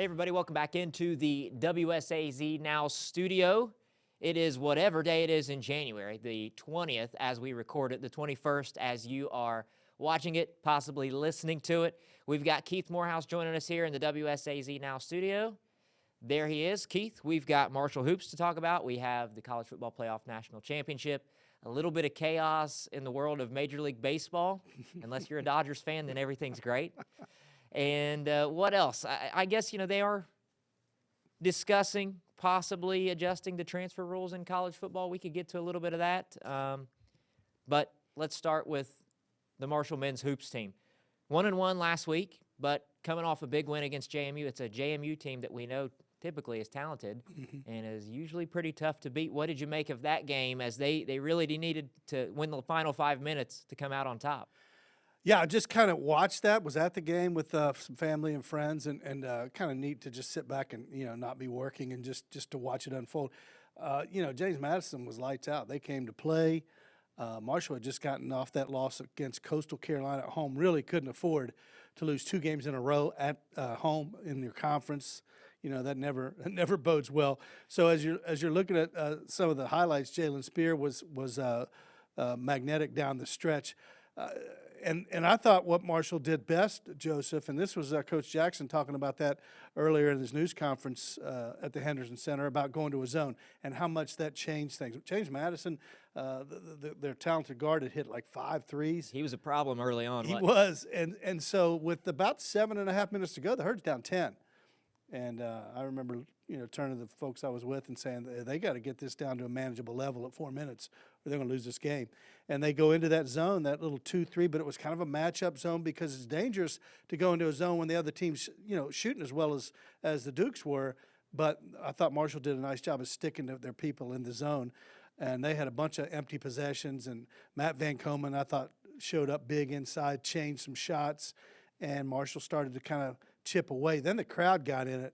Hey everybody, welcome back into the WSAZ Now studio. It is whatever day it is in January, the 20th as we record it, the 21st as you are watching it, possibly listening to it. We've got Keith Morehouse joining us here in the WSAZ Now studio. There he is. Keith, we've got Marshall Hoops to talk about. We have the College Football Playoff National Championship, a little bit of chaos in the world of Major League Baseball. Unless you're a Dodgers fan, then everything's great. And what else? I guess, they are discussing possibly adjusting the transfer rules in college football. We could get to a little bit of that. But let's start with the Marshall men's hoops team. 1-1 last week, but coming off a big win against JMU. It's a JMU team that we know typically is talented and is usually pretty tough to beat. What did you make of that game as they really needed to win the final 5 minutes to come out on top? Yeah, I just kind of watched that, was at the game with some family and friends, and kind of neat to just sit back and, not be working and just to watch it unfold. James Madison was lights out. They came to play. Marshall had just gotten off that loss against Coastal Carolina at home, really couldn't afford to lose 2 games in a row at home in your conference. That never bodes well. So as you're looking at some of the highlights, Jalen Spear was magnetic down the stretch. And I thought what Marshall did best, Joseph, and this was Coach Jackson talking about that earlier in his news conference at the Henderson Center about going to a zone and how much that changed things. James Madison, their talented guard, had hit like 5 threes. He was a problem early on. He was, and so with about 7.5 minutes to go, the Herd's down 10. And I remember, turning to the folks I was with and saying they got to get this down to a manageable level at 4 minutes or they're going to lose this game. And they go into that zone, that little 2-3, but it was kind of a matchup zone because it's dangerous to go into a zone when the other team's, shooting as well as the Dukes were. But I thought Marshall did a nice job of sticking to their people in the zone. And they had a bunch of empty possessions. And Matt Van Komen, I thought, showed up big inside, changed some shots. And Marshall started to kind of chip away. Then the crowd got in it.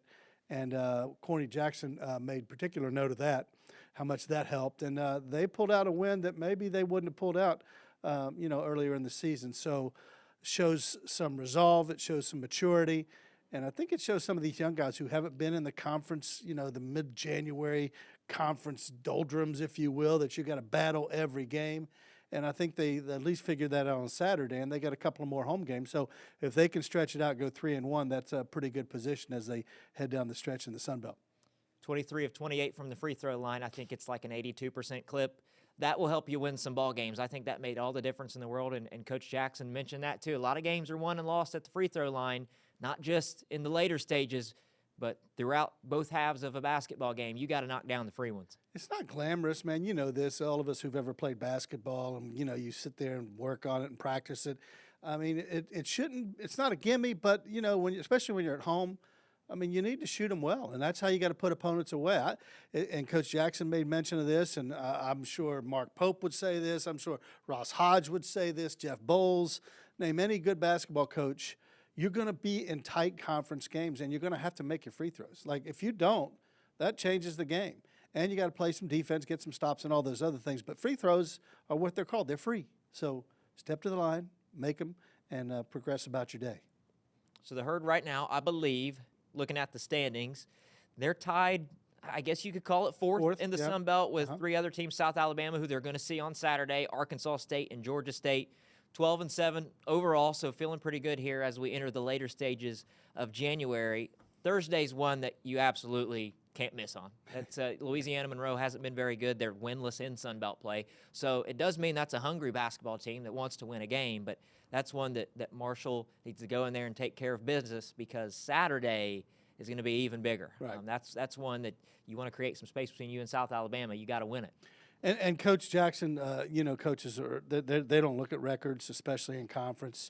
And Corny Jackson made particular note of that, how much that helped. And they pulled out a win that maybe they wouldn't have pulled out, earlier in the season. So shows some resolve. It shows some maturity. And I think it shows some of these young guys who haven't been in the conference, the mid-January conference doldrums, if you will, that you got to battle every game. And I think they at least figured that out on Saturday, and they got a couple of more home games. So if they can stretch it out, go 3-1, that's a pretty good position as they head down the stretch in the Sun Belt. 23 of 28 from the free throw line. I think it's like an 82% clip. That will help you win some ball games. I think that made all the difference in the world, and Coach Jackson mentioned that too. A lot of games are won and lost at the free throw line, not just in the later stages, but throughout both halves of a basketball game. You got to knock down the free ones. It's not glamorous, man. You know this, all of us who've ever played basketball, and, you sit there and work on it and practice it. I mean, it shouldn't – it's not a gimme, but, especially when you're at home, I mean, you need to shoot them well, and that's how you got to put opponents away. And Coach Jackson made mention of this, and I'm sure Mark Pope would say this. I'm sure Ross Hodge would say this, Jeff Bowles. Name any good basketball coach. You're going to be in tight conference games, and you're going to have to make your free throws. Like, if you don't, that changes the game. And you got to play some defense, get some stops, and all those other things. But free throws are what they're called. They're free. So step to the line, make them, and progress about your day. So the Herd right now, I believe, looking at the standings, they're tied, I guess you could call it fourth in the Sun Belt with 3 other teams, South Alabama, who they're going to see on Saturday, Arkansas State and Georgia State. 12-7 overall, so feeling pretty good here as we enter the later stages of January. Thursday's one that you absolutely can't miss on. That's Louisiana Monroe hasn't been very good. They're winless in Sun Belt play. So it does mean that's a hungry basketball team that wants to win a game, but that's one that Marshall needs to go in there and take care of business because Saturday is going to be even bigger. Right. That's one that you want to create some space between you and South Alabama. You got to win it. And Coach Jackson, coaches they don't look at records, especially in conference.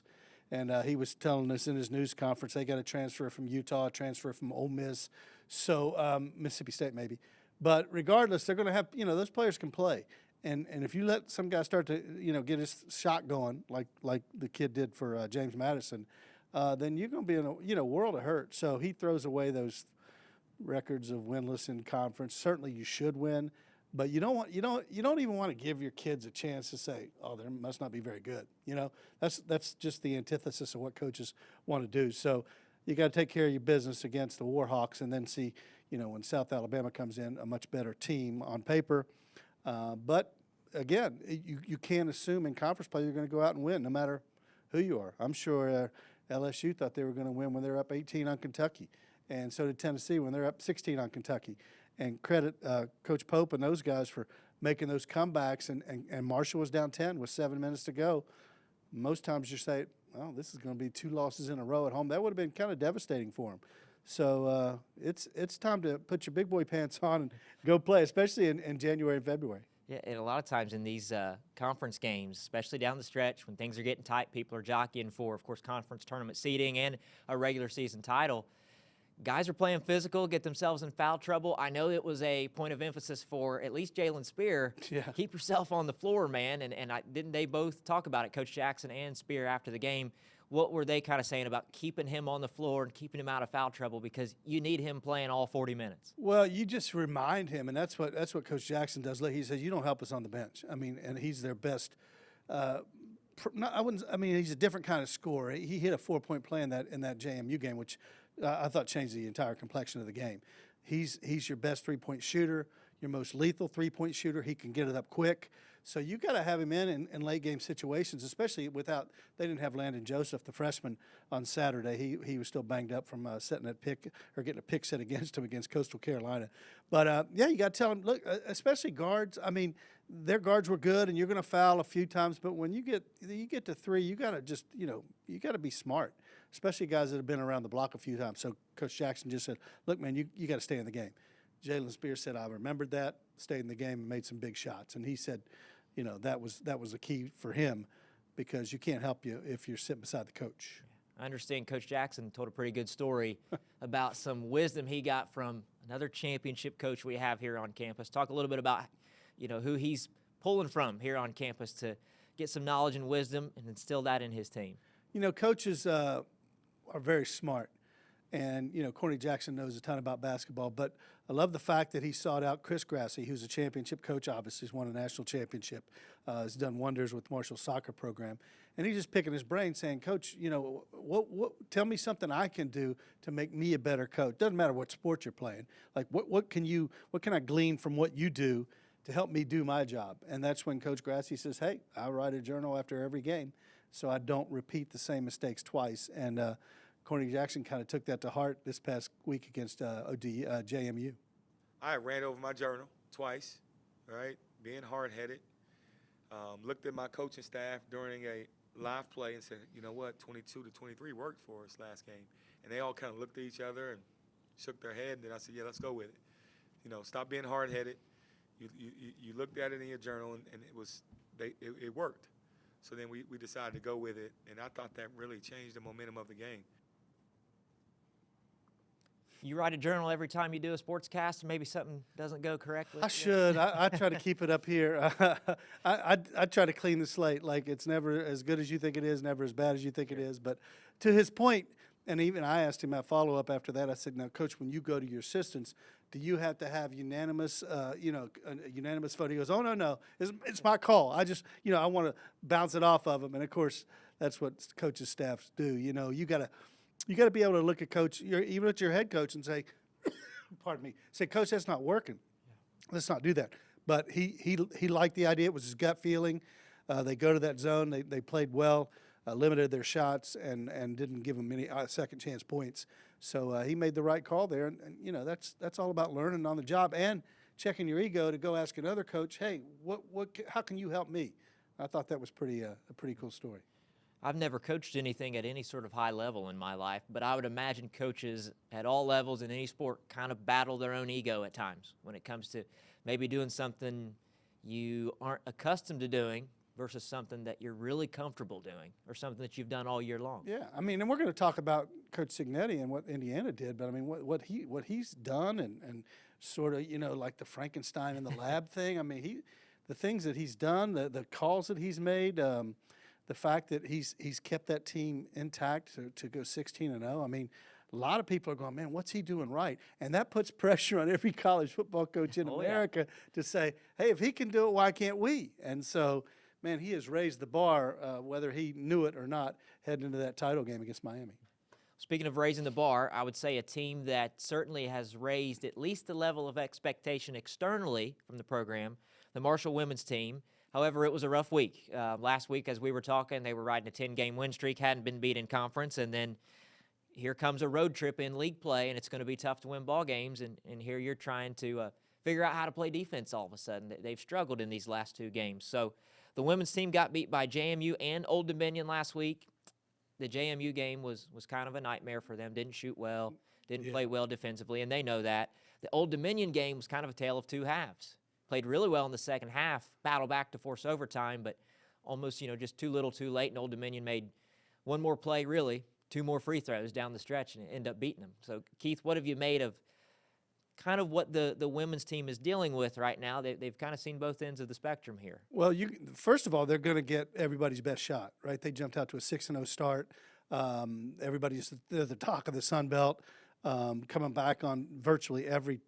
And he was telling us in his news conference they got a transfer from Utah, a transfer from Ole Miss, so Mississippi State maybe. But regardless, they're going to have those players can play. And if you let some guy start to get his shot going like the kid did for James Madison, then you're going to be in a world of hurt. So he throws away those records of winless in conference. Certainly you should win. But you don't even want to give your kids a chance to say, "Oh, they must not be very good." That's just the antithesis of what coaches want to do. So, you got to take care of your business against the Warhawks, and then see, when South Alabama comes in, a much better team on paper. But again, you can't assume in conference play you're going to go out and win, no matter who you are. I'm sure LSU thought they were going to win when they were up 18 on Kentucky, and so did Tennessee when they're up 16 on Kentucky. And credit Coach Pope and those guys for making those comebacks. And Marshall was down 10 with 7 minutes to go. Most times you say, well, this is going to be 2 losses in a row at home. That would have been kind of devastating for them. So it's time to put your big boy pants on and go play, especially in January and February. Yeah, and a lot of times in these conference games, especially down the stretch when things are getting tight, people are jockeying for, of course, conference tournament seeding and a regular season title. Guys are playing physical, get themselves in foul trouble. I know it was a point of emphasis for at least Jalen Spear. Yeah. Keep yourself on the floor, man. And didn't they both talk about it, Coach Jackson and Spear, after the game? What were they kind of saying about keeping him on the floor and keeping him out of foul trouble, because you need him playing all 40 minutes? Well, you just remind him, and that's what Coach Jackson does. He says, you don't help us on the bench. I mean, and he's their best. He's a different kind of scorer. He hit a 4-point play in that JMU game, which I thought changed the entire complexion of the game. He's your best 3-point shooter, your most lethal 3-point shooter. He can get it up quick. So you got to have him in late game situations, especially without – they didn't have Landon Joseph, the freshman, on Saturday. He was still banged up from setting that pick or getting a pick set against him against Coastal Carolina. But, you got to tell him, look, especially guards, I mean, their guards were good, and you're going to foul a few times. But when you get to 3, you got to just, you got to be smart, especially guys that have been around the block a few times. So Coach Jackson just said, look, man, you got to stay in the game. Jalen Spear said, I remembered that, stayed in the game, and made some big shots. And he said, that was a key for him, because you can't help you if you're sitting beside the coach. I understand Coach Jackson told a pretty good story about some wisdom he got from another championship coach we have here on campus. Talk a little bit about, who he's pulling from here on campus to get some knowledge and wisdom and instill that in his team. Coaches are very smart. And, Corny Jackson knows a ton about basketball. But I love the fact that he sought out Chris Grassie, who's a championship coach, obviously. He's won a national championship. Has done wonders with Marshall's soccer program. And he's just picking his brain saying, Coach, tell me something I can do to make me a better coach. Doesn't matter what sport you're playing. Like, what can I glean from what you do to help me do my job? And that's when Coach Grassie says, hey, I write a journal after every game so I don't repeat the same mistakes twice. And Corny Jackson kind of took that to heart this past week against JMU. I ran over my journal twice, right? Being hard-headed. Looked at my coaching staff during a live play and said, you know what, 22-23 worked for us last game. And they all kind of looked at each other and shook their head. And then I said, yeah, let's go with it. Stop being hard-headed. You looked at it in your journal, and it worked. So then we decided to go with it, and I thought that really changed the momentum of the game. You write a journal every time you do a sportscast, or maybe something doesn't go correctly? I should. I try to keep it up here. I try to clean the slate. Like, it's never as good as you think it is, never as bad as you think it is. But to his point, and even I asked him at follow-up after that, I said, now, Coach, when you go to your assistants, do you have to have unanimous, a unanimous vote? He goes, oh, no. It's my call. I just, I want to bounce it off of him. And, of course, that's what coaches' staffs do. You got to be able to look at coach, even at your head coach, and say, pardon me, say, Coach, that's not working. Let's not do that. But he liked the idea. It was his gut feeling. They go to that zone. They played well, limited their shots, and didn't give them any second chance points. So he made the right call there. And that's all about learning on the job and checking your ego to go ask another coach, hey, how can you help me? I thought that was a pretty cool story. I've never coached anything at any sort of high level in my life, but I would imagine coaches at all levels in any sport kind of battle their own ego at times when it comes to maybe doing something you aren't accustomed to doing versus something that you're really comfortable doing or something that you've done all year long. Yeah, and we're going to talk about Coach Cignetti and what Indiana did, but what he's done and sort of, like the Frankenstein in the lab thing. The things that he's done, the calls that he's made, the fact that he's kept that team intact to go 16-0. A lot of people are going, man, what's he doing right? And that puts pressure on every college football coach in America to say, hey, if he can do it, why can't we? And so, man, he has raised the bar, whether he knew it or not, heading into that title game against Miami. Speaking of raising the bar, I would say a team that certainly has raised at least the level of expectation externally from the program, the Marshall women's team. However, it was a rough week. Last week, as we were talking, they were riding a 10-game win streak, hadn't been beat in conference, and then here comes a road trip in league play, and it's going to be tough to win ball games, and here you're trying to figure out how to play defense all of a sudden. They've struggled in these last 2 games. So the women's team got beat by JMU and Old Dominion last week. The JMU game was kind of a nightmare for them. Didn't shoot well, didn't play well defensively, and they know that. The Old Dominion game was kind of a tale of 2 halves. Played really well in the second half, battled back to force overtime, but almost, just too little too late, and Old Dominion made one more play, really, 2 more free throws down the stretch, and ended up beating them. So, Keith, what have you made of kind of what the women's team is dealing with right now? They've kind of seen both ends of the spectrum here. Well, first of all, they're going to get everybody's best shot, right? They jumped out to a 6-0 start. They're the talk of the Sun Belt, coming back on virtually every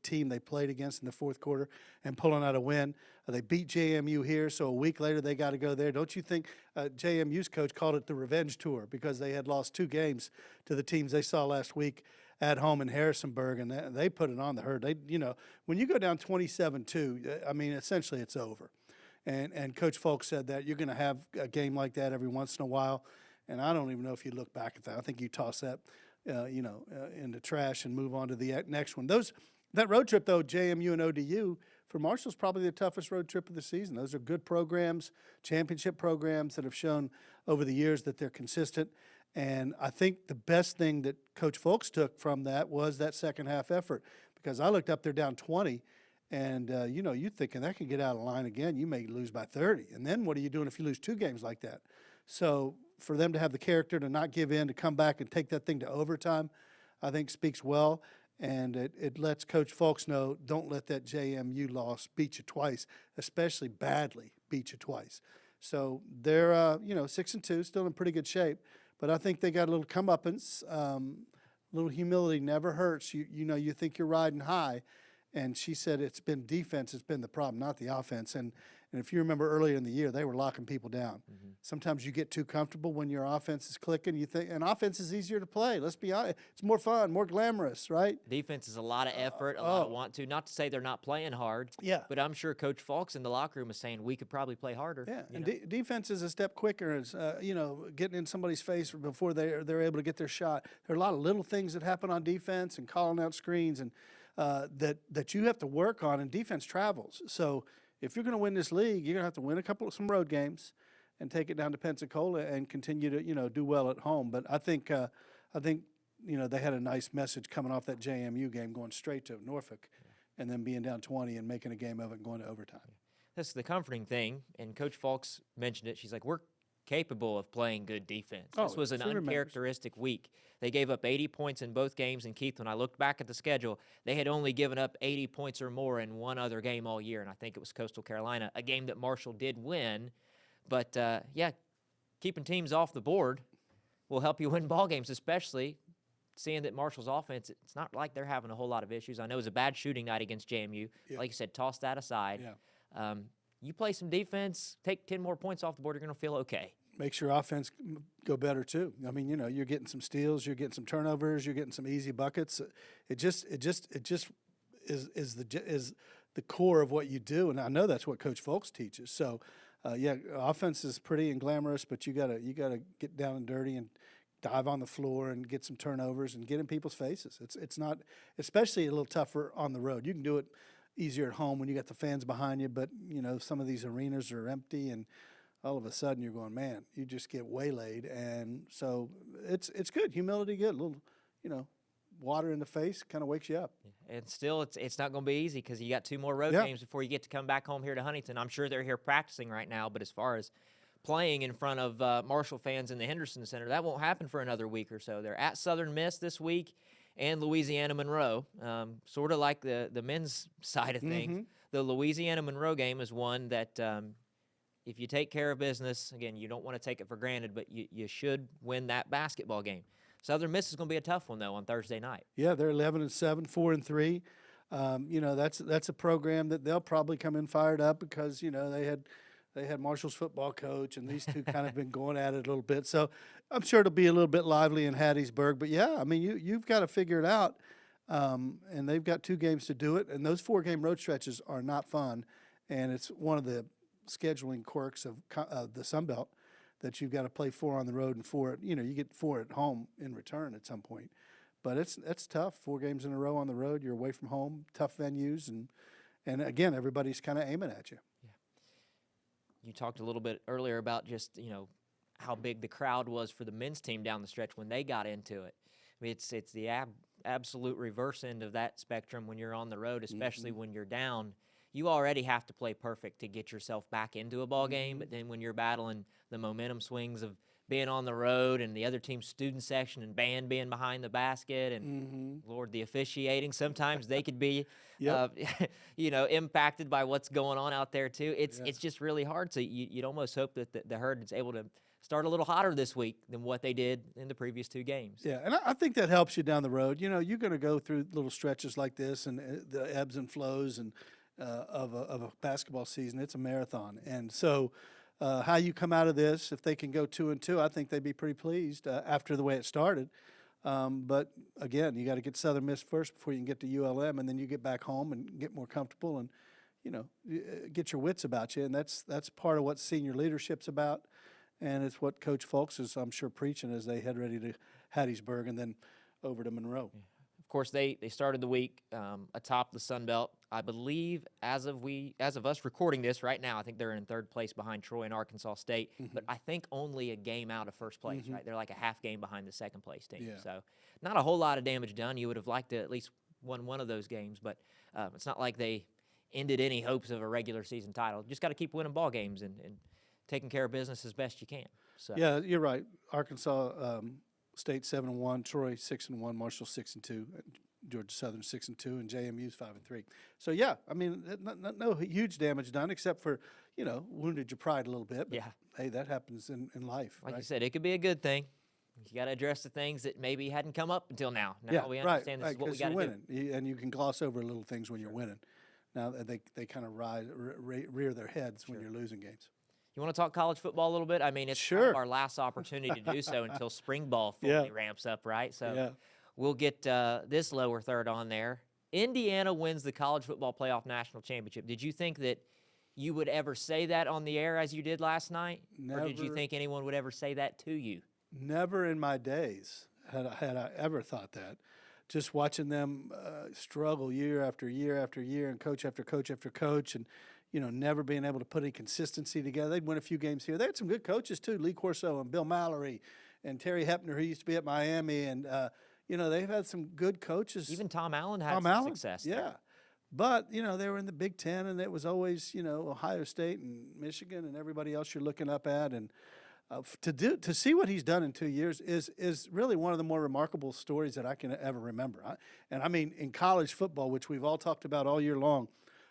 team they played against in the fourth quarter and pulling out a win. They beat JMU here, so a week later they got to go there. Don't you think JMU's coach called it the revenge tour because they had lost 2 games to the teams they saw last week at home in Harrisonburg, and they put it on the herd. When you go down 27-2, I mean, essentially it's over. And Coach Folk said that you're going to have a game like that every once in a while, and I don't even know if you look back at that. I think you toss that, in the trash and move on to the next one. That road trip, though, JMU and ODU, for Marshall's probably the toughest road trip of the season. Those are good programs, championship programs that have shown over the years that they're consistent. And I think the best thing that Coach Folks took from that was that second half effort, because I looked up, they're down 20, and you're thinking that can get out of line again. You may lose by 30. And then what are you doing if you lose 2 games like that? So for them to have the character to not give in, to come back and take that thing to overtime, I think speaks well. And it lets Coach Folks know, don't let that JMU loss beat you twice, especially badly beat you twice. So they're, 6-2, still in pretty good shape. But I think they got a little comeuppance. Little humility never hurts. You think you're riding high. And she said it's been defense has been the problem, not the offense. And if you remember earlier in the year, they were locking people down. Mm-hmm. Sometimes you get too comfortable when your offense is clicking. You think, and offense is easier to play. Let's be honest. It's more fun, more glamorous, right? Defense is a lot of effort, a lot of want to. Not to say they're not playing hard. Yeah. But I'm sure Coach Falks in the locker room is saying we could probably play harder. Yeah. And defense is a step quicker. It's getting in somebody's face before they're able to get their shot. There are a lot of little things that happen on defense and calling out screens and that you have to work on, and defense travels. So if you're going to win this league, you're going to have to win some road games and take it down to Pensacola and continue to do well at home. But I think they had a nice message coming off that JMU game, going straight to Norfolk, and then being down 20 and making a game of it and going to overtime. That's the comforting thing, and Coach Falks mentioned it. She's like, we're capable of playing good defense. This was an uncharacteristic week. They gave up 80 points in both games, and Keith, when I looked back at the schedule, they had only given up 80 points or more in one other game all year, and I think it was Coastal Carolina, a game that Marshall did win. But, keeping teams off the board will help you win ball games, especially seeing that Marshall's offense, it's not like they're having a whole lot of issues. I know it was a bad shooting night against JMU. Yeah. Like you said, toss that aside. Yeah. You play some defense, take 10 more points off the board, you're going to feel okay. Makes your offense go better too. I mean, you're getting some steals, you're getting some turnovers, you're getting some easy buckets. It just is the core of what you do, and I know that's what Coach Folks teaches. So, offense is pretty and glamorous, but you gotta get down and dirty and dive on the floor and get some turnovers and get in people's faces. It's not, especially a little tougher on the road. You can do it easier at home when you got the fans behind you, but some of these arenas are empty, and all of a sudden you're going, man, you just get waylaid. And so it's good. Humility, good. A little, water in the face kind of wakes you up. And still, it's not going to be easy because you got 2 more road games before you get to come back home here to Huntington. I'm sure they're here practicing right now, but as far as playing in front of Marshall fans in the Henderson Center, that won't happen for another week or so. They're at Southern Miss this week and Louisiana Monroe, sort of like the men's side of things. Mm-hmm. The Louisiana Monroe game is one that if you take care of business, again, you don't want to take it for granted, but you should win that basketball game. Southern Miss is going to be a tough one, though, on Thursday night. Yeah, they're 11-7, 4-3. That's a program that they'll probably come in fired up because, they had They had Marshall's football coach, and these two kind of been going at it a little bit. So I'm sure it'll be a little bit lively in Hattiesburg. But, yeah, I mean, you've got to figure it out. And they've got 2 games to do it. And those 4-game road stretches are not fun. And it's one of the scheduling quirks of the Sun Belt that you've got to play 4 on the road and 4 you get 4 at home in return at some point. But it's tough. 4 games in a row on the road. You're away from home, tough venues. And again, everybody's kind of aiming at you. You talked a little bit earlier about just, how big the crowd was for the men's team down the stretch when they got into it. I mean, it's the absolute reverse end of that spectrum when you're on the road, especially when you're down. You already have to play perfect to get yourself back into a ball game, but then when you're battling the momentum swings of being on the road and the other team's student section and band being behind the basket and, Lord, the officiating, sometimes they could be, impacted by what's going on out there too. It's just really hard. So you'd almost hope that the Herd is able to start a little hotter this week than what they did in the previous 2 games. Yeah, and I think that helps you down the road. You're going to go through little stretches like this and the ebbs and flows and of a basketball season. It's a marathon. And so how you come out of this, if they can go 2-2, I think they'd be pretty pleased after the way it started. But, again, you got to get Southern Miss first before you can get to ULM, and then you get back home and get more comfortable and, get your wits about you. And that's part of what senior leadership's about. And it's what Coach Fulks is, I'm sure, preaching as they head ready to Hattiesburg and then over to Monroe. Of course, they started the week atop the Sun Belt. I believe as of us recording this right now, I think they're in 3rd place behind Troy and Arkansas State. But I think only a game out of first place, right? They're like a half game behind the 2nd place team. Yeah. So not a whole lot of damage done. You would have liked to at least won one of those games, but it's not like they ended any hopes of a regular season title. Just got to keep winning ball games and taking care of business as best you can. So. Yeah, you're right. Arkansas State 7-1, Troy 6-1, Marshall 6-2, Georgia Southern 6-2, and JMU's 5-3. So yeah, I mean, no huge damage done except for wounded your pride a little bit. But, hey, that happens in life. Like right? you said, it could be a good thing. You got to address the things that maybe hadn't come up until now. Now we understand this is what we got to do. And you can gloss over little things when you're winning. Now they kind of rear their heads when you're losing games. You want to talk college football a little bit? I mean, it's kind of our last opportunity to do so until spring ball fully ramps up, right? So we'll get this lower third on there. Indiana wins the College Football Playoff National Championship. Did you think that you would ever say that on the air as you did last night? Never. Or did you think anyone would ever say that to you? Never in my days had I ever thought that. Just watching them struggle year after year after year and coach after coach after coach and never being able to put any consistency together. They'd win a few games here. They had some good coaches, too, Lee Corso and Bill Mallory and Terry Hepner, who used to be at Miami. And, they've had some good coaches. Even Tom Allen had some success there. Yeah. But, they were in the Big Ten, and it was always, Ohio State and Michigan and everybody else you're looking up at. And to see what he's done in 2 years is really one of the more remarkable stories that I can ever remember. And I mean, in college football, which we've all talked about all year long,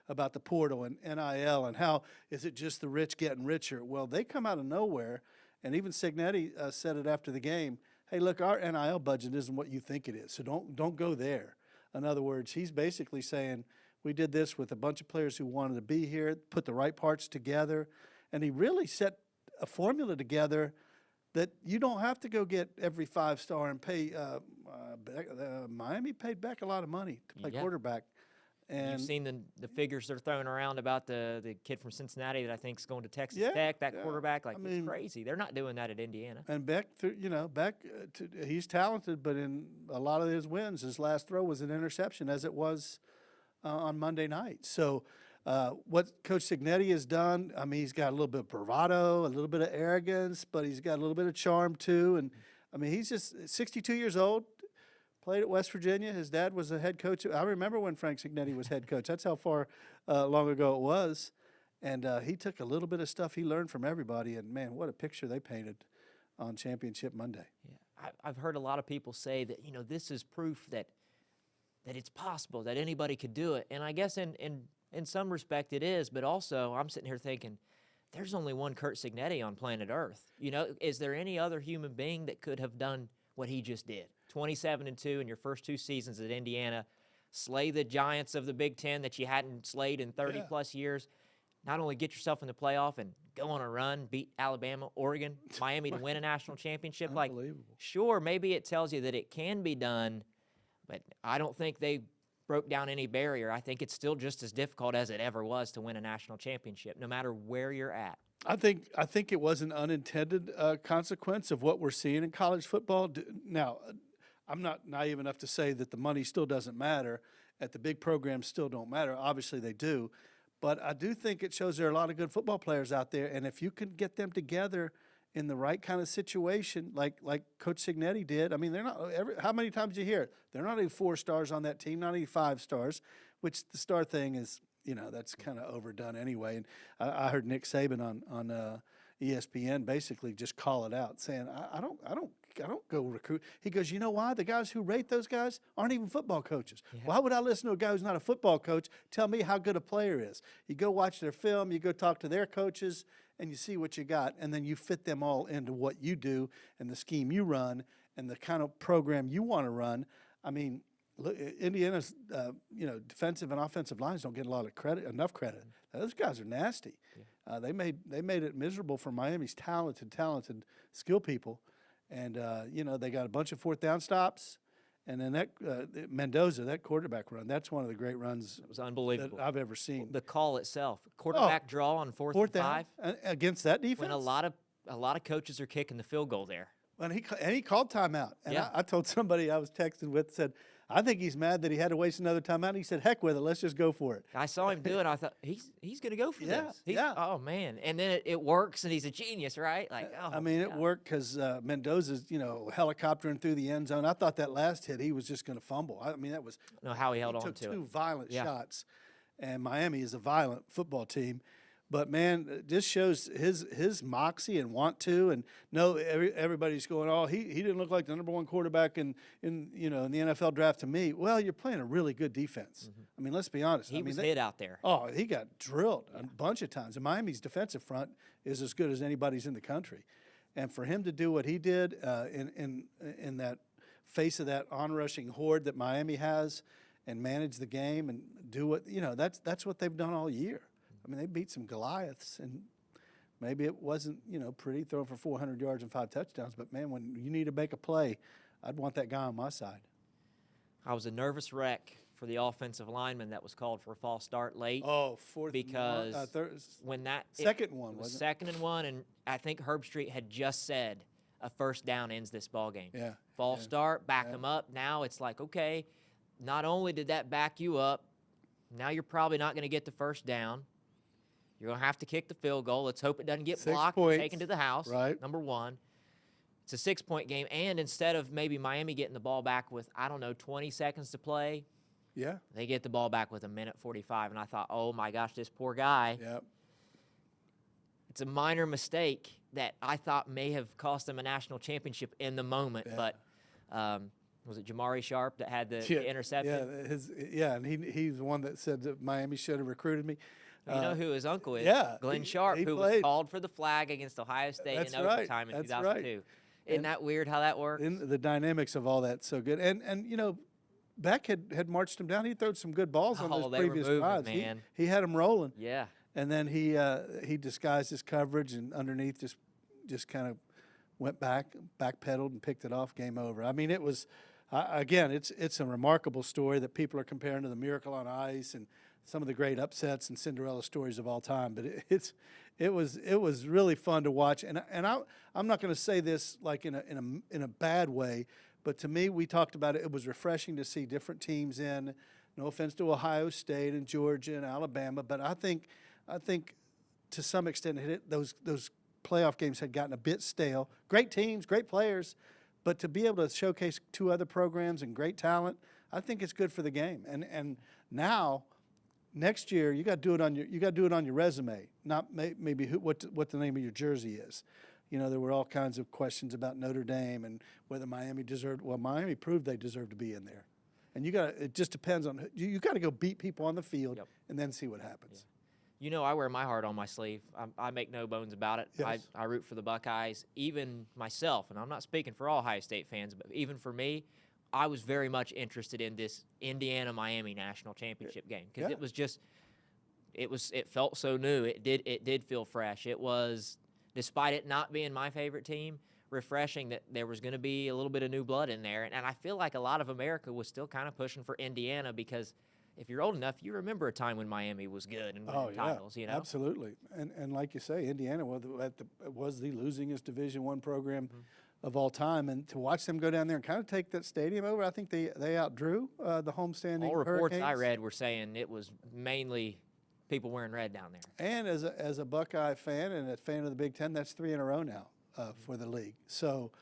about the portal and NIL and how is it just the rich getting richer. Well, they come out of nowhere, and even Signetti said it after the game, hey, look, our NIL budget isn't what you think it is, so don't go there. In other words, he's basically saying we did this with a bunch of players who wanted to be here, put the right parts together, and he really set a formula together that you don't have to go get every 5-star and pay. Miami paid back a lot of money to play quarterback. And you've seen the figures they're throwing around about the kid from Cincinnati that I think is going to Texas Tech, that quarterback. Like, it's crazy. They're not doing that at Indiana. And he's talented, but in a lot of his wins, his last throw was an interception, as it was on Monday night. So what Coach Signetti has done, I mean, he's got a little bit of bravado, a little bit of arrogance, but he's got a little bit of charm too. And, I mean, he's just 62 years old. Played at West Virginia. His dad was a head coach. I remember when Frank Signetti was head coach. That's how far long ago it was. And he took a little bit of stuff he learned from everybody. And, man, what a picture they painted on Championship Monday. Yeah, I've heard a lot of people say that, this is proof that it's possible, that anybody could do it. And I guess in some respect it is. But also I'm sitting here thinking, there's only one Curt Signetti on planet Earth. Is there any other human being that could have done what he just did? 27-2 in your first 2 seasons at Indiana, slay the giants of the Big Ten that you hadn't slayed in 30-plus years, not only get yourself in the playoff and go on a run, beat Alabama, Oregon, Miami to win a national championship. Like, Unbelievable. sure, maybe it tells you that it can be done, but I don't think they broke down any barrier. I think it's still just as difficult as it ever was to win a national championship, no matter where you're at. I think it was an unintended consequence of what we're seeing in college football. Now, I'm not naive enough to say that the money still doesn't matter, at the big programs still don't matter. Obviously they do. But I do think it shows there are a lot of good football players out there, and if you can get them together in the right kind of situation, like Coach Signetti did. I mean, they're not how many times do you hear it? They're not any 4 stars on that team, not any 5 stars, which the star thing is, that's kind of overdone anyway. And I heard Nick Saban on ESPN basically just call it out, saying, I don't go recruit. He goes, you know why? The guys who rate those guys aren't even football coaches. Yeah. Why would I listen to a guy who's not a football coach tell me how good a player is? You go watch their film, you go talk to their coaches, and you see what you got, and then you fit them all into what you do and the scheme you run and the kind of program you want to run. I mean, look, Indiana's defensive and offensive lines don't get enough credit. Those guys are nasty. Yeah. They made it miserable for Miami's talented skill people. And, they got a bunch of 4th down stops. And then that Mendoza, that quarterback run, that's one of the great runs it was unbelievable that I've ever seen. The call itself, quarterback draw on 4th and 5. Against that defense? When a lot of coaches are kicking the field goal there. And he called timeout. And yeah. I told somebody I was texting with, said, I think he's mad that he had to waste another timeout. And he said, heck with it, let's just go for it. I saw him do it. I thought, he's going to go for this. Yeah. Oh, man. And then it works, and he's a genius, right? It worked because Mendoza's, helicoptering through the end zone. I thought that last hit, he was just going to fumble. That was – No, how he held on to it. He took 2 violent shots. And Miami is a violent football team. But, man, this shows his moxie and want to. And, no, everybody's going, oh, he didn't look like the #1 quarterback in the NFL draft to me. Well, you're playing a really good defense. Mm-hmm. I mean, let's be honest. He was hit out there. Oh, he got drilled a bunch of times. And Miami's defensive front is as good as anybody's in the country. And for him to do what he did in that face of that onrushing horde that Miami has and manage the game and do what, that's what they've done all year. I mean, they beat some Goliaths, and maybe it wasn't, pretty, throwing for 400 yards and 5 touchdowns. But, man, when you need to make a play, I'd want that guy on my side. I was a nervous wreck for the offensive lineman that was called for a false start late. Oh, 4th because and 1. When that second one was wasn't it? 2nd and 1, and I think Herb Street had just said a first down ends this ball game. Yeah. False start, back them up. Now it's like, okay, not only did that back you up, now you're probably not going to get the first down. You're going to have to kick the field goal. Let's hope it doesn't get 6 blocked points. and taken to the house, right. Number 1. It's a 6-point game, and instead of maybe Miami getting the ball back with, 20 seconds to play, yeah, they get the ball back with 1:45, and I thought, oh, my gosh, this poor guy. Yep. It's a minor mistake that I thought may have cost them a national championship in the moment, but was it Jamari Sharp that had the interception? Yeah, and he's the one that said that Miami should have recruited me. You know who his uncle is? Yeah, Glenn Sharp, who was called for the flag against Ohio State in overtime in 2002. Right. Isn't that weird how that works? The dynamics of all that so good. And Beck had marched him down. He threw some good balls on those previous drives. He had him rolling. Yeah. And then he disguised his coverage and underneath just kind of went backpedaled and picked it off. Game over. I mean, it was again, it's a remarkable story that people are comparing to the Miracle on Ice and some of the great upsets and Cinderella stories of all time. But it was really fun to watch. And I'm not going to say this like in a bad way, but to me, we talked about it. It was refreshing to see different teams in. No offense to Ohio State and Georgia and Alabama, but I think to some extent those playoff games had gotten a bit stale. Great teams, great players, but to be able to showcase 2 other programs and great talent, I think it's good for the game. And now, next year, you got to do it on your resume, not maybe what the name of your jersey is. There were all kinds of questions about Notre Dame and whether Miami deserved. Well, Miami proved they deserved to be in there, and it just depends on you got to go beat people on the field and then see what happens. Yeah. I wear my heart on my sleeve. I make no bones about it. Yes. I root for the Buckeyes, even myself, and I'm not speaking for all Ohio State fans, but even for me, I was very much interested in this Indiana-Miami national championship game because it was just It felt so new. It did feel fresh. It was, despite it not being my favorite team, refreshing that there was going to be a little bit of new blood in there. And I feel like a lot of America was still kind of pushing for Indiana, because if you're old enough, you remember a time when Miami was good and winning titles, you know? Absolutely. And like you say, Indiana was the losingest Division I program of all time. And to watch them go down there and kind of take that stadium over, I think they outdrew the homestanding All reports I Hurricanes. read were saying it was mainly people wearing red down there. And as a Buckeye fan and a fan of the Big Ten, that's 3 in a row now for the league. So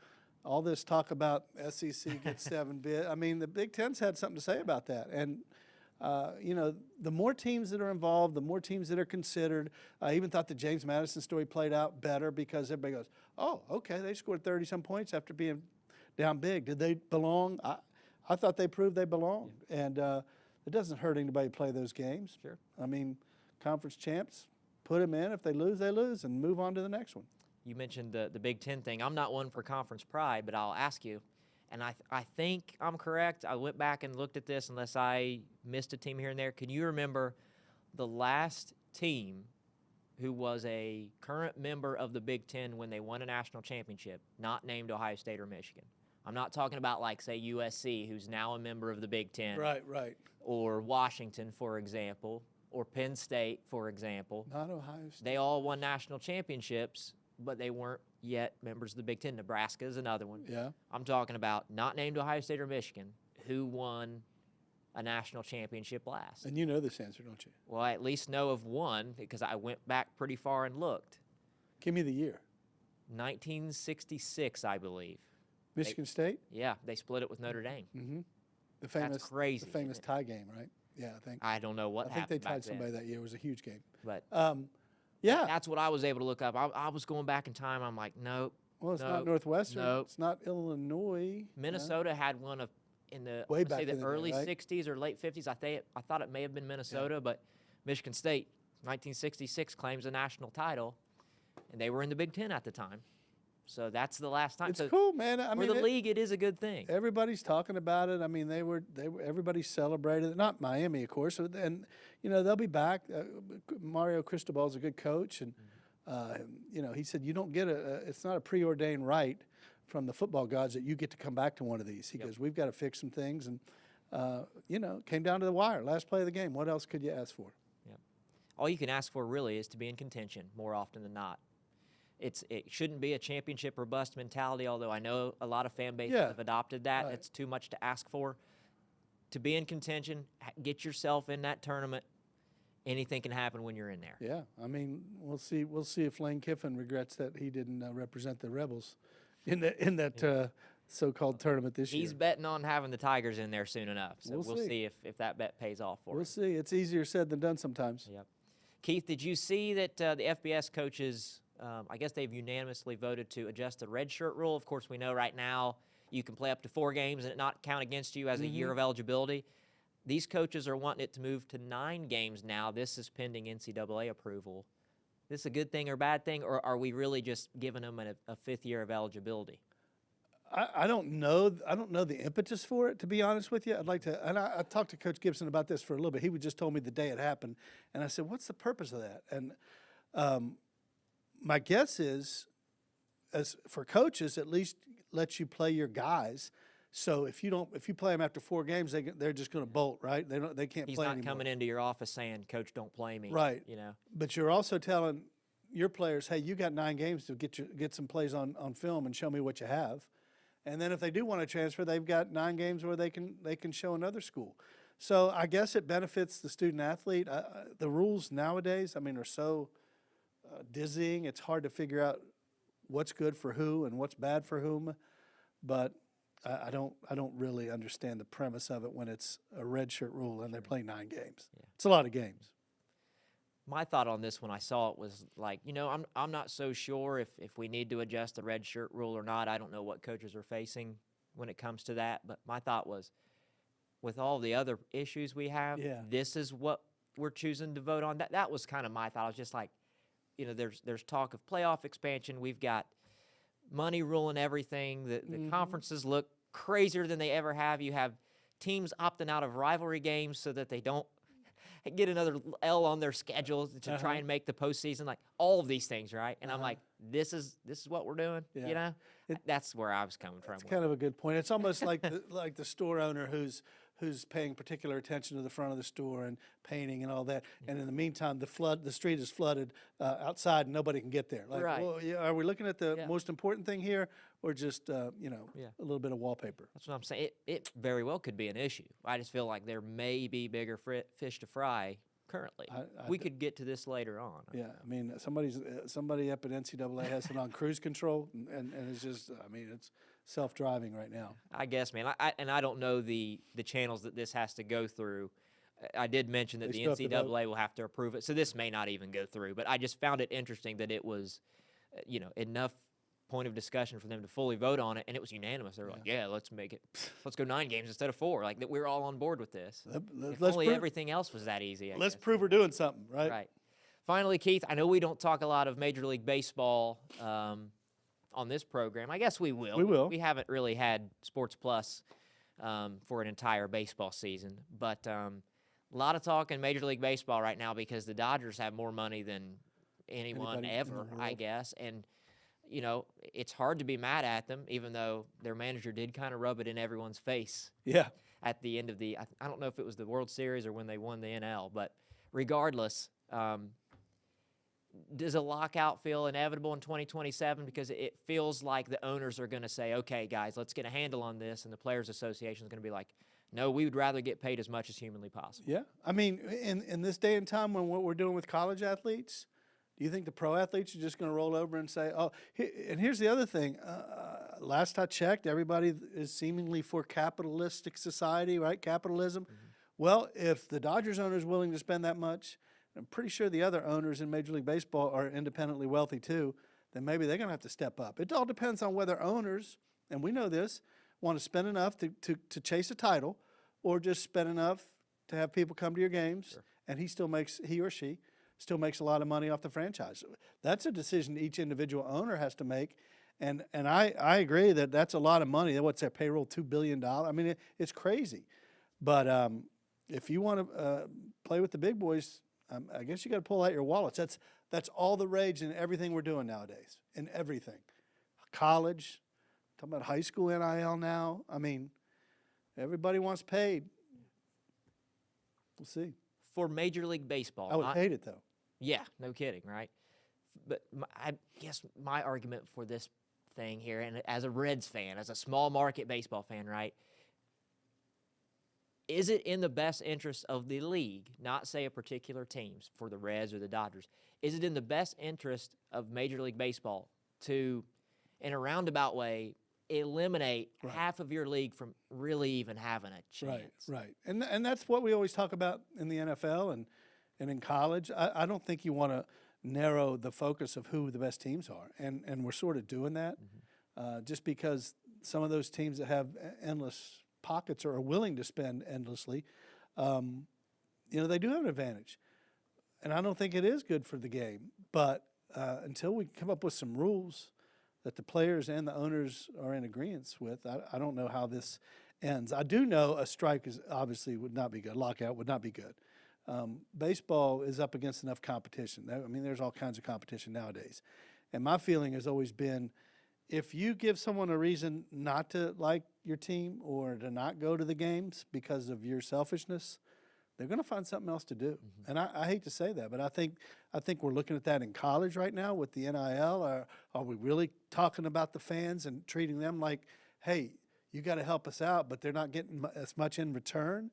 all this talk about SEC gets 7 bid, I mean, the Big Ten's had something to say about that. And, you know, the more teams that are involved, the more teams that are considered. I even thought the James Madison story played out better, because everybody goes, oh, okay, they scored 30-some points after being down big. Did they belong? I thought they proved they belonged. Yeah. And it doesn't hurt anybody to play those games. Sure. I mean, conference champs, put them in. If they lose, they lose, and move on to the next one. You mentioned the Big Ten thing. I'm not one for conference pride, but I'll ask you, and I think I'm correct. I went back and looked at this, unless I missed a team here and there. Can you remember the last team who was a current member of the Big Ten when they won a national championship, not named Ohio State or Michigan? I'm not talking about, like, say, USC, who's now a member of the Big Ten. Right. Or Washington, for example, or Penn State, for example. Not Ohio State. They all won national championships, but they weren't yet members of the Big Ten. Nebraska is another one. Yeah. I'm talking about not named Ohio State or Michigan, who won a national championship last. And you know this answer, don't you? Well, I at least know of one, because I went back pretty far and looked. Give me the year. 1966, I believe. Michigan State? Yeah, they split it with Notre Dame. Mm-hmm. The famous, That's crazy. The famous tie game, right? Yeah, I think. I don't know what happened. I think they tied back somebody then. that year. It was a huge game. But yeah. that's what I was able to look up. I was going back in time. I'm like, nope. Well, it's nope, not Northwestern. Nope. It's not Illinois. Minnesota had one of in the Way back say the in the day, early right? 60s or late 50s. I thought it may have been Minnesota, but Michigan State, 1966, claims a national title, and they were in the Big Ten at the time. So that's the last time. It's so cool, man. I for mean, the league, it is a good thing. Everybody's talking about it. I mean, they were everybody celebrated it. Not Miami, of course. And you know, they'll be back. Mario Cristobal's a good coach, and you know, he said you don't get it's not a preordained right from the football gods that you get to come back to one of these. He goes, we've got to fix some things, and you know, came down to the wire. Last play of the game. What else could you ask for? Yep. All you can ask for really is to be in contention more often than not. It shouldn't be a championship or bust mentality, although I know a lot of fan bases have adopted that. Right. It's too much to ask for. To be in contention, get yourself in that tournament. Anything can happen when you're in there. Yeah, I mean, we'll see. We'll see if Lane Kiffin regrets that he didn't represent the Rebels in that so-called tournament this year. He's betting on having the Tigers in there soon enough. So we'll see if that bet pays off for him. We'll see. It's easier said than done sometimes. Yep. Keith, did you see that the FBS coaches? I guess they've unanimously voted to adjust the redshirt rule. Of course, we know right now you can play up to 4 games and it not count against you as a year of eligibility. These coaches are wanting it to move to 9 games now. This is pending NCAA approval. This a good thing or bad thing, or are we really just giving them a 5th year of eligibility? I don't know. I don't know the impetus for it, to be honest with you. I'd like to, and I talked to Coach Gibson about this for a little bit. He just told me the day it happened, and I said, "What's the purpose of that?" And my guess is, as for coaches, at least lets you play your guys. So if you play them after 4 games, they're just going to bolt, right? They can't He's play not anymore. coming into your office saying, "Coach, don't play me." Right. You know. But you're also telling your players, "Hey, you got 9 games to get some plays on film and show me what you have." And then if they do want to transfer, they've got 9 games where they can show another school. So I guess it benefits the student athlete. The rules nowadays, I mean, are so dizzying. It's hard to figure out what's good for who and what's bad for whom. But I don't really understand the premise of it when it's a redshirt rule and they're playing 9 games. Yeah. It's a lot of games. My thought on this when I saw it was like, you know, I'm not so sure if we need to adjust the red shirt rule or not. I don't know what coaches are facing when it comes to that. But my thought was, with all the other issues we have, this is what we're choosing to vote on. That was kind of my thought. I was just like, you know, there's talk of playoff expansion. We've got money ruling everything. The conferences look crazier than they ever have. You have teams opting out of rivalry games so that they don't get another L on their schedule to try and make the postseason, like all of these things, right? And I'm like, this is what we're doing, you know? That's where I was coming from. It's kind of a good point. It's almost like the store owner who's paying particular attention to the front of the store and painting and all that. And in the meantime, the street is flooded outside and nobody can get there. Like, Right. well, are we looking at the most important thing here, or just a little bit of wallpaper? That's what I'm saying. It very well could be an issue. I just feel like there may be bigger fish to fry currently. We could get to this later on. Yeah, I mean, somebody up at NCAA has it on cruise control, and it's just, I mean, it's self-driving right now. I guess, man. I don't know the channels that this has to go through. I did mention that They the still have to vote. NCAA will have to approve it, so this may not even go through. But I just found it interesting that it was, enough point of discussion for them to fully vote on it, and it was unanimous. They were like, "Yeah, let's make it. Let's go 9 games instead of 4." Like that, we're all on board with this. If only everything else was that easy. Let's guess. prove we're doing something, right? Right. Finally, Keith, I know we don't talk a lot of Major League Baseball on this program. I guess we will. We will. We haven't really had Sports Plus for an entire baseball season, but a lot of talk in Major League Baseball right now because the Dodgers have more money than anyone Anybody in the ever, I world. guess, and it's hard to be mad at them, even though their manager did kind of rub it in everyone's face Yeah. at the end of I don't know if it was the World Series or when they won the NL, but regardless, does a lockout feel inevitable in 2027? Because it feels like the owners are going to say, okay, guys, let's get a handle on this, and the Players Association is going to be like, no, we would rather get paid as much as humanly possible. Yeah. I mean, in this day and time when what we're doing with college athletes, do you think the pro athletes are just going to roll over and say, oh, and here's the other thing. Last I checked, everybody is seemingly for capitalistic society, right? Capitalism. Well, if the Dodgers owner is willing to spend that much, I'm pretty sure the other owners in Major League Baseball are independently wealthy too, then maybe they're going to have to step up. It all depends on whether owners, and we know this, want to spend enough to chase a title or just spend enough to have people come to your games, and he or she still makes a lot of money off the franchise. That's a decision each individual owner has to make. And I agree that that's a lot of money. What's their payroll, $2 billion? I mean, it's crazy. But if you want to play with the big boys, I guess you got to pull out your wallets. That's all the rage in everything we're doing nowadays, in everything. College, talking about high school NIL now. I mean, everybody wants paid. We'll see. For Major League Baseball. I would hate it, though. Yeah, no kidding, right? But I guess my argument for this thing here, and as a Reds fan, as a small market baseball fan, right, is it in the best interest of the league, not say a particular teams for the Reds or the Dodgers, is it in the best interest of Major League Baseball to, in a roundabout way, eliminate half of your league from really even having a chance? Right. And that's what we always talk about in the NFL and in college. I don't think you want to narrow the focus of who the best teams are. And we're sort of doing that just because some of those teams that have endless pockets or are willing to spend endlessly, they do have an advantage. And I don't think it is good for the game. But until we come up with some rules that the players and the owners are in agreement with, I don't know how this ends. I do know a strike would not be good. Lockout would not be good. Baseball is up against enough competition. I mean, there's all kinds of competition nowadays. And my feeling has always been, if you give someone a reason not to like your team or to not go to the games because of your selfishness, they're going to find something else to do. And I hate to say that, but I think we're looking at that in college right now with the NIL. Are we really talking about the fans and treating them like, hey, you got to help us out, but they're not getting as much in return?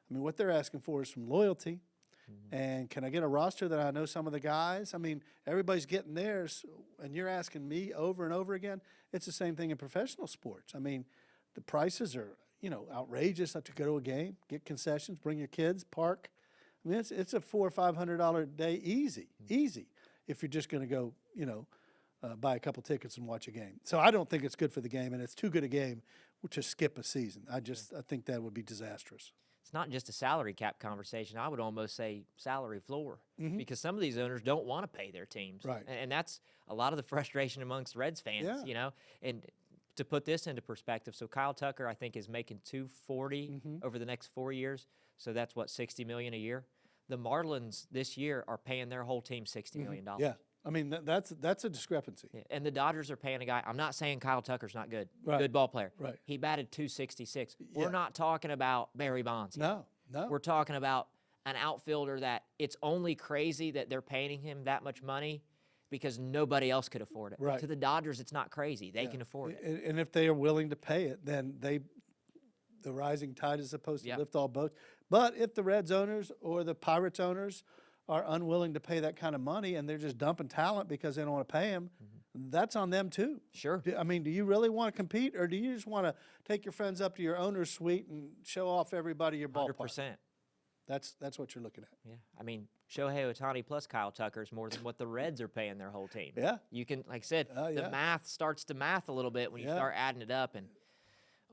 I mean, what they're asking for is some loyalty. And can I get a roster that I know some of the guys? I mean, everybody's getting theirs, and you're asking me over and over again. It's the same thing in professional sports. I mean, the prices are, outrageous. To go to a game, get concessions, bring your kids, park. I mean, it's a $400 or $500 a day easy, if you're just going to go, buy a couple tickets and watch a game. So I don't think it's good for the game, and it's too good a game to skip a season. I think that would be disastrous. It's not just a salary cap conversation. I would almost say salary floor, because some of these owners don't want to pay their teams. Right. And that's a lot of the frustration amongst Reds fans, And to put this into perspective, so Kyle Tucker, I think, is making $240 over the next 4 years. So that's what, $60 million a year. The Marlins this year are paying their whole team $60 million. Yeah. I mean, that's a discrepancy. Yeah, and the Dodgers are paying a guy. I'm not saying Kyle Tucker's not good. Right. Good ball player. Right. He batted .266. Yeah. We're not talking about Barry Bonds. No, no. We're talking about an outfielder that it's only crazy that they're paying him that much money because nobody else could afford it. Right. To the Dodgers, it's not crazy. They Yeah. can afford it. And if they are willing to pay it, then the rising tide is supposed to Yep. lift all boats. But if the Reds owners or the Pirates owners are unwilling to pay that kind of money and they're just dumping talent because they don't want to pay them, that's on them too. Sure. I mean, do you really want to compete, or do you just want to take your friends up to your owner's suite and show off everybody your ballpark? 100%. That's what you're looking at. Yeah. I mean, Shohei Ohtani plus Kyle Tucker is more than what the Reds are paying their whole team. Yeah. You can, like I said, Yeah. the math starts to math a little bit when you Yeah. start adding it up. And,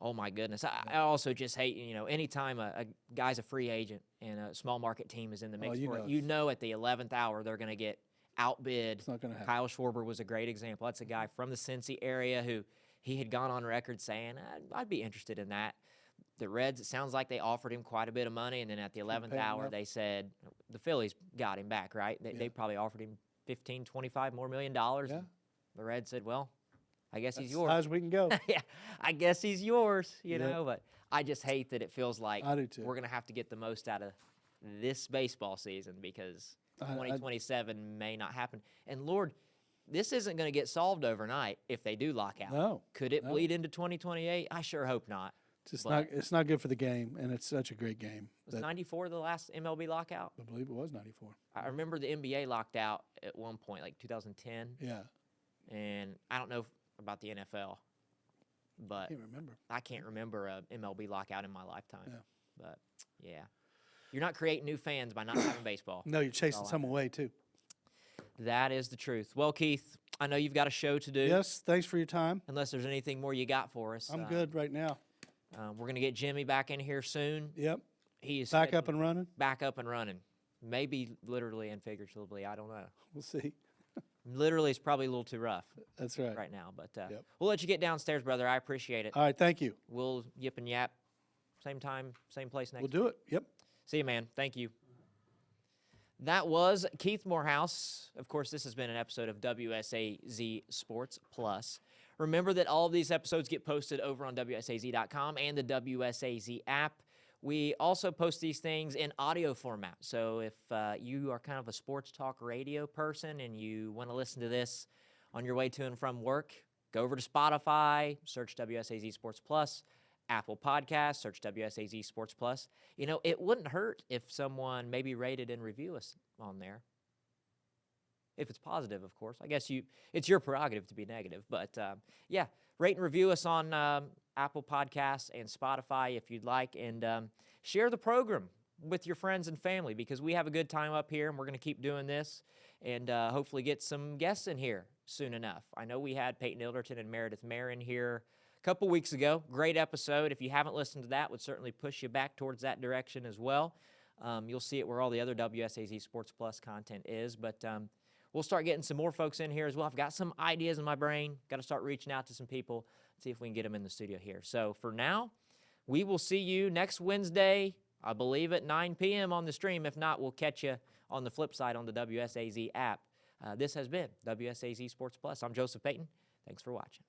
oh, my goodness. I also just hate, anytime a guy's a free agent and a small market team is in the mix for it, you know at the 11th hour they're going to get outbid. It's not going to happen. Kyle Schwarber was a great example. That's a guy from the Cincy area who he had gone on record saying, I'd be interested in that. The Reds, it sounds like they offered him quite a bit of money, and then at the 11th pay him hour, enough. they said, the Phillies got him back, right? They probably offered him $15-25 more million. Yeah. The Reds said, well, I guess he's As yours. high as we can go. Yeah, I guess he's yours, you Yep. know, but I just hate that it feels like I do too. we're going to have to get the most out of this baseball season because 2027 may not happen. And Lord, this isn't going to get solved overnight if they do lock out. No. Could it no. bleed into 2028? I sure hope not. It's not good for the game, and it's such a great game. Was 94 the last MLB lockout? I believe it was 94. I remember the NBA locked out at one point, like 2010, Yeah. and I don't know about the NFL, but I can't remember. a MLB lockout in my lifetime. Yeah. But yeah, you're not creating new fans by not having baseball. No, you're chasing all I some away too. That is the truth. Well, Keith, I know you've got a show to do. Yes, thanks for your time. Unless there's anything more you got for us. I'm good right now. We're going to get Jimmy back in here soon. Yep. He is Back up and running. back up and running. Maybe literally and figuratively. I don't know. We'll see. Literally, it's probably a little too rough That's right. right now. But Yep. we'll let you get downstairs, brother. I appreciate it. All right, thank you. We'll yip and yap. Same time, same place next We'll do it. Yep. See you, man. Thank you. That was Keith Morehouse. Of course, this has been an episode of WSAZ Sports Plus. Remember that all of these episodes get posted over on WSAZ.com and the WSAZ app. We also post these things in audio format. So if you are kind of a sports talk radio person and you want to listen to this on your way to and from work, go over to Spotify, search WSAZ Sports Plus. Apple Podcasts, search WSAZ Sports Plus. It wouldn't hurt if someone maybe rated and review us on there. If it's positive, of course. I guess it's your prerogative to be negative. But, yeah, rate and review us on Apple Podcasts and Spotify if you'd like. And share the program with your friends and family because we have a good time up here, and we're going to keep doing this and hopefully get some guests in here soon enough. I know we had Peyton Ilderton and Meredith Marin here couple weeks ago. Great episode. If you haven't listened to that, would certainly push you back towards that direction as well. You'll see it where all the other WSAZ Sports Plus content is, but we'll start getting some more folks in here as well. I've got some ideas in my brain. Got to start reaching out to some people, see if we can get them in the studio here. So for now, we will see you next Wednesday, I believe at 9 p.m. on the stream. If not, we'll catch you on the flip side on the WSAZ app. This has been WSAZ Sports Plus. I'm Joseph Payton. Thanks for watching.